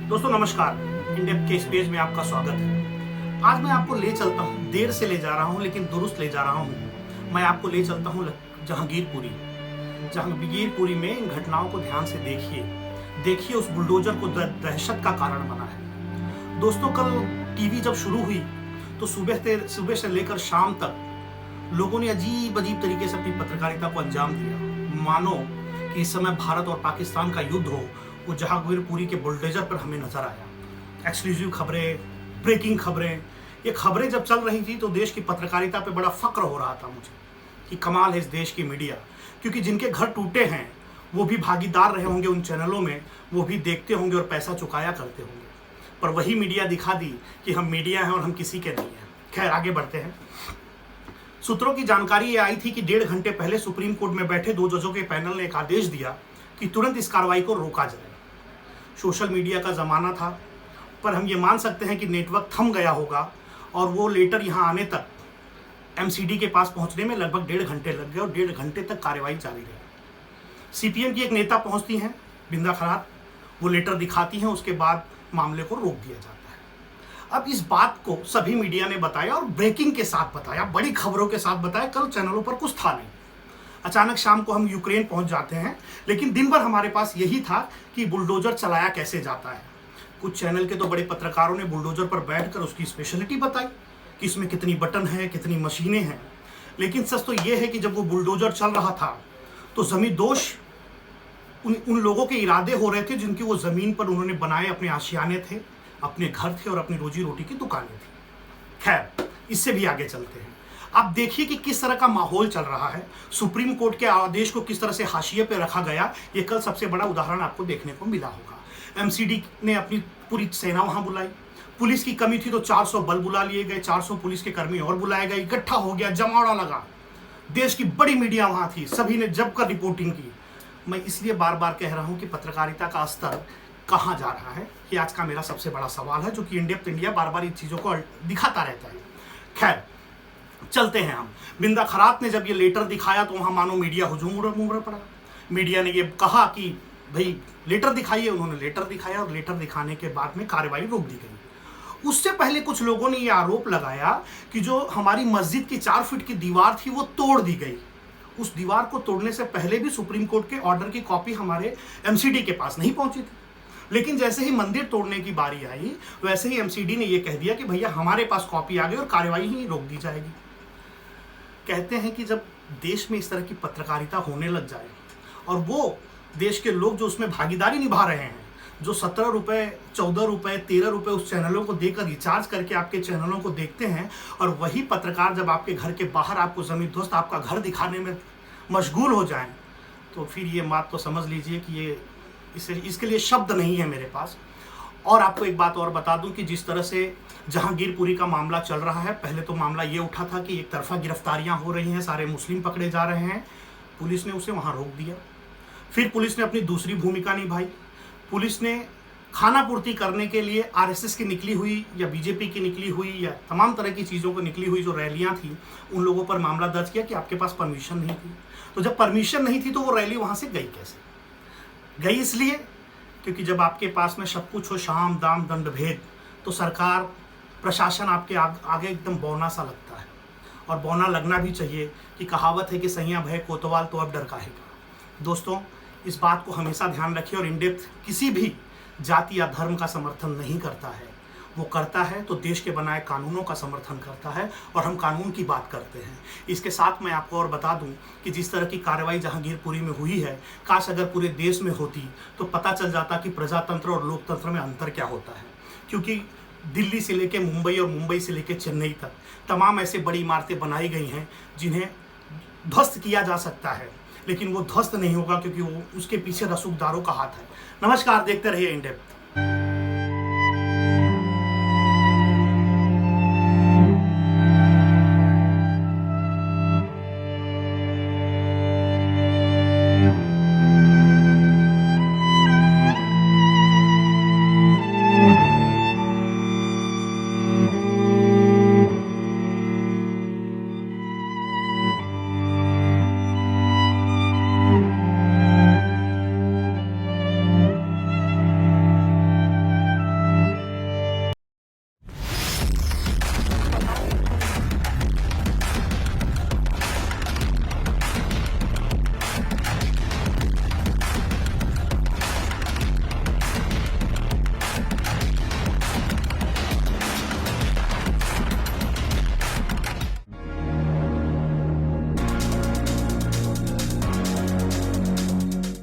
दोस्तों नमस्कार, इंडेप्थ के इस पेज में आपका स्वागत है। आज मैं आपको ले चलता हूँ, देर से ले जा रहा हूँ लेकिन दुरुस्त ले जा रहा हूँ। मैं आपको ले चलता हूँ जहांगीरपुरी। जहांगीरपुरी में इन घटनाओं को ध्यान से देखिए उस बुलडोजर को दहशत का कारण बना है। दोस्तों कल टीवी जब शुरू हुई तो सुबह से लेकर शाम तक लोगों ने अजीब तरीके से अपनी पत्रकारिता को अंजाम दिया, मानो कि इस समय भारत और पाकिस्तान का युद्ध हो। वो जहांगीरपुरी के बुलडोजर पर हमें नजर आया। एक्सक्लूसिव खबरें, ब्रेकिंग खबरें, ये खबरें जब चल रही थी तो देश की पत्रकारिता पे बड़ा फक्र हो रहा था मुझे कि कमाल है इस देश की मीडिया। क्योंकि जिनके घर टूटे हैं वो भी भागीदार रहे होंगे उन चैनलों में, वो भी देखते होंगे और पैसा चुकाया करते होंगे, पर वही मीडिया दिखा दी कि हम मीडिया हैं और हम किसी के नहीं हैं। खैर आगे बढ़ते हैं। सूत्रों की जानकारी ये आई थी कि 1.5 घंटे पहले सुप्रीम कोर्ट में बैठे 2 जजों के पैनल ने एक आदेश दिया कि तुरंत इस कार्रवाई को रोका जाए। सोशल मीडिया का ज़माना था, पर हम ये मान सकते हैं कि नेटवर्क थम गया होगा और वो लेटर यहाँ आने तक एमसीडी के पास पहुँचने में लगभग 1.5 घंटे लग गए और 1.5 घंटे तक कार्रवाई जारी रही। सीपीएम की एक नेता पहुँचती हैं, बिंदा खरात, वो लेटर दिखाती हैं, उसके बाद मामले को रोक दिया जाता है। अब इस बात को सभी मीडिया ने बताया और ब्रेकिंग के साथ बताया, बड़ी खबरों के साथ बताया। कल चैनलों पर कुछ था नहीं। अचानक शाम को हम यूक्रेन पहुंच जाते हैं, लेकिन दिन भर हमारे पास यही था कि बुलडोजर चलाया कैसे जाता है। कुछ चैनल के तो बड़े पत्रकारों ने बुलडोजर पर बैठकर उसकी स्पेशलिटी बताई कि इसमें कितनी बटन है, कितनी मशीनें हैं। लेकिन सच तो ये है कि जब वो बुलडोजर चल रहा था तो जमीन दोष उन लोगों के इरादे हो रहे थे जिनकी वो ज़मीन पर उन्होंने बनाए अपने आशियाने थे, अपने घर थे और अपनी रोजी रोटी की दुकानें थी। खैर इससे भी आगे चलते हैं। आप देखिए कि किस तरह का माहौल चल रहा है, सुप्रीम कोर्ट के आदेश को किस तरह से हाशिए पे रखा गया। ये कल सबसे बड़ा उदाहरण आपको देखने को मिला होगा। एमसीडी ने अपनी पूरी सेना वहां बुलाई, पुलिस की कमी थी तो 400 बल बुला लिए गए, 400 पुलिस के कर्मी और बुलाए गए, इकट्ठा हो गया, जमावड़ा लगा। देश की बड़ी मीडिया वहां थी, सभी ने जब कर रिपोर्टिंग की। मैं इसलिए बार बार कह रहा हूं कि पत्रकारिता का स्तर कहाँ जा रहा है, ये आज का मेरा सबसे बड़ा सवाल है, जो कि इंडेप्थ इंडिया बार बार इन चीज़ों को दिखाता रहता है। खैर चलते हैं हम। बिंदा खरात ने जब ये लेटर दिखाया तो वहाँ मानो मीडिया हुजूम उमड़ पड़ा। मीडिया ने ये कहा कि भाई लेटर दिखाइए, उन्होंने लेटर दिखाया और लेटर दिखाने के बाद में कार्रवाई रोक दी गई। उससे पहले कुछ लोगों ने ये आरोप लगाया कि जो हमारी मस्जिद की 4 फीट की दीवार थी वो तोड़ दी गई। उस दीवार को तोड़ने से पहले भी सुप्रीम कोर्ट के ऑर्डर की कॉपी हमारे एमसीडी के पास नहीं पहुंची थी। लेकिन जैसे ही मंदिर तोड़ने की बारी आई वैसे ही एमसीडी ने यह कह दिया कि भैया हमारे पास कॉपी आ गई और कार्रवाई ही रोक दी जाएगी। कहते हैं कि जब देश में इस तरह की पत्रकारिता होने लग जाए और वो देश के लोग जो उसमें भागीदारी निभा रहे हैं, जो 17 रुपये, 14 रुपये, 13 रुपये उस चैनलों को देकर रिचार्ज करके आपके चैनलों को देखते हैं, और वही पत्रकार जब आपके घर के बाहर आपको ज़मीन दोस्त आपका घर दिखाने में मशगूल हो जाएं, तो फिर ये बात तो समझ लीजिए कि ये इसके लिए शब्द नहीं है मेरे पास। और आपको एक बात और बता दूं कि जिस तरह से जहांगीरपुरी का मामला चल रहा है, पहले तो मामला ये उठा था कि एक तरफा गिरफ्तारियां हो रही हैं, सारे मुस्लिम पकड़े जा रहे हैं, पुलिस ने उसे वहां रोक दिया। फिर पुलिस ने अपनी दूसरी भूमिका निभाई। पुलिस ने खाना पूर्ति करने के लिए आरएसएस की निकली हुई या बीजेपी की निकली हुई या तमाम तरह की चीज़ों को निकली हुई जो रैलियां थी, उन लोगों पर मामला दर्ज किया कि आपके पास परमिशन नहीं थी। तो जब परमिशन नहीं थी तो वो रैली वहाँ से गई कैसे? गई इसलिए क्योंकि जब आपके पास में सब कुछ हो, शाम दाम दंड भेद, तो सरकार प्रशासन आपके आगे एकदम बौना सा लगता है। और बौना लगना भी चाहिए कि कहावत है कि सैया भय कोतवाल तो अब डर काहेगा। दोस्तों इस बात को हमेशा ध्यान रखिए। और इंडेप्थ किसी भी जाति या धर्म का समर्थन नहीं करता है, वो करता है तो देश के बनाए कानूनों का समर्थन करता है, और हम कानून की बात करते हैं। इसके साथ मैं आपको और बता दूं कि जिस तरह की कार्रवाई जहांगीरपुरी में हुई है, काश अगर पूरे देश में होती तो पता चल जाता कि प्रजातंत्र और लोकतंत्र में अंतर क्या होता है। क्योंकि दिल्ली से लेकर मुंबई और मुंबई से लेकर चेन्नई तक तमाम ऐसे बड़ी इमारतें बनाई गई हैं जिन्हें ध्वस्त किया जा सकता है, लेकिन वो ध्वस्त नहीं होगा क्योंकि वो उसके पीछे रसूखदारों का हाथ है। नमस्कार, देखते रहिए इंडेप्थ।